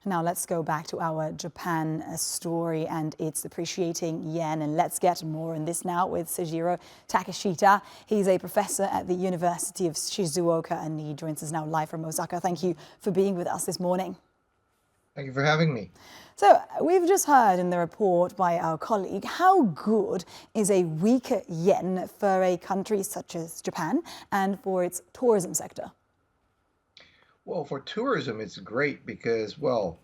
Now let's go back to our Japan story and its depreciating yen. And let's get more on this now with Seijiro Takeshita. He's a professor at the University of Shizuoka and he joins us now live from Osaka. Thank you for being with us this morning. Thank you for having me. So we've just heard in the report by our colleague, how good is a weaker yen for a country such as Japan and for its tourism sector? Well, for tourism, it's great because, well,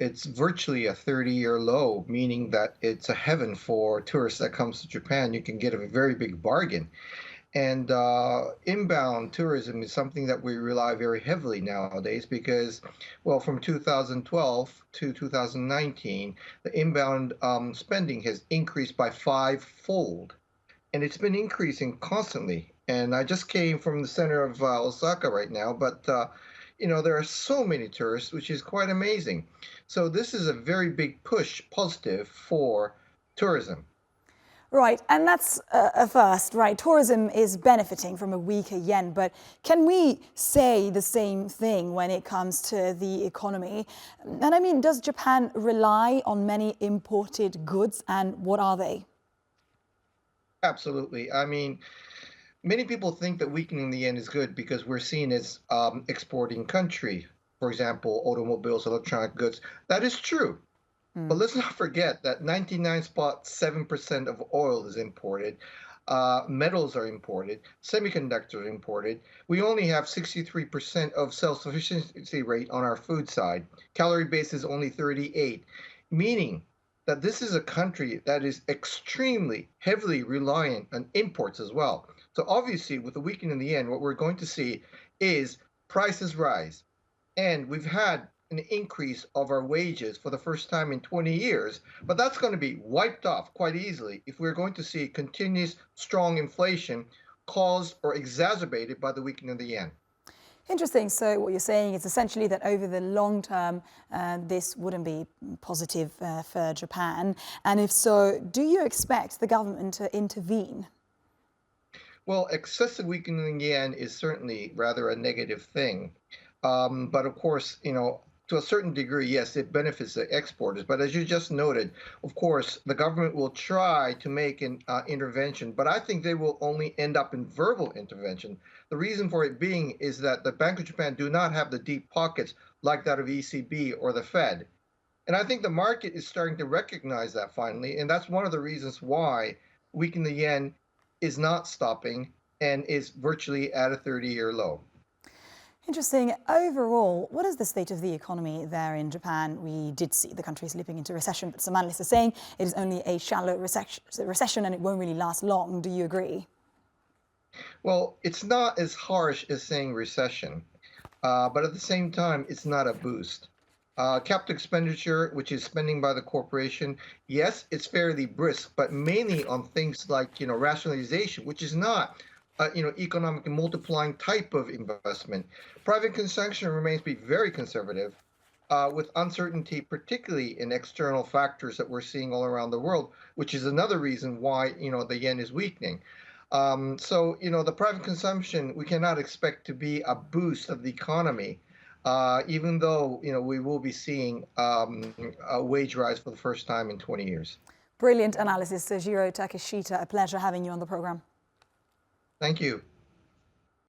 it's virtually a 30-year low, meaning that it's a heaven for tourists that comes to Japan. You can get a very big bargain. And inbound tourism is something that we rely very heavily nowadays because, well, from 2012 to 2019, the inbound spending has increased by fivefold. And it's been increasing constantly. And I just came from the center of Osaka right now, but there are so many tourists, which is quite amazing. So this is a very big push, positive for tourism. Right, and that's a first, right? Tourism is benefiting from a weaker yen, but can we say the same thing when it comes to the economy? And I mean, does Japan rely on many imported goods, and what are they? Absolutely. I mean, many people think that weakening the yen is good because we're seen as exporting country. For example, automobiles, electronic goods. That is true. But let's not forget that 99.7% of oil is imported. Metals are imported. Semiconductors are imported. We only have 63% of self-sufficiency rate on our food side. Calorie base is only 38, meaning that this is a country that is extremely heavily reliant on imports as well. So obviously, with the weakening of the yen, what we're going to see is prices rise. And we've had an increase of our wages for the first time in 20 years, but that's going to be wiped off quite easily if we're going to see continuous strong inflation caused or exacerbated by the weakening of the yen. Interesting. So what you're saying is essentially that over the long term, this wouldn't be positive for Japan. And if so, do you expect the government to intervene? Well, excessive weakening of the yen is certainly rather a negative thing. But of course, to a certain degree, yes, it benefits the exporters. But as you just noted, of course, the government will try to make an intervention, but I think they will only end up in verbal intervention. The reason for it being is that the Bank of Japan do not have the deep pockets like that of ECB or the Fed. And I think the market is starting to recognize that finally, and that's one of the reasons why weakening the yen is not stopping and is virtually at a 30-year low. Interesting. Overall, what is the state of the economy there in Japan? We did see the country slipping into recession, but some analysts are saying it is only a shallow recession and it won't really last long. Do you agree? Well, it's not as harsh as saying recession, but at the same time, it's not a boost. Capital expenditure, which is spending by the corporation, yes, it's fairly brisk, but mainly on things like rationalization, which is not economic multiplying type of investment. Private consumption remains to be very conservative, with uncertainty, particularly in external factors that we're seeing all around the world, which is another reason why the yen is weakening. So the private consumption we cannot expect to be a boost of the economy, even though we will be seeing a wage rise for the first time in 20 years. Brilliant analysis, Seijiro Takeshita. A pleasure having you on the program. Thank you.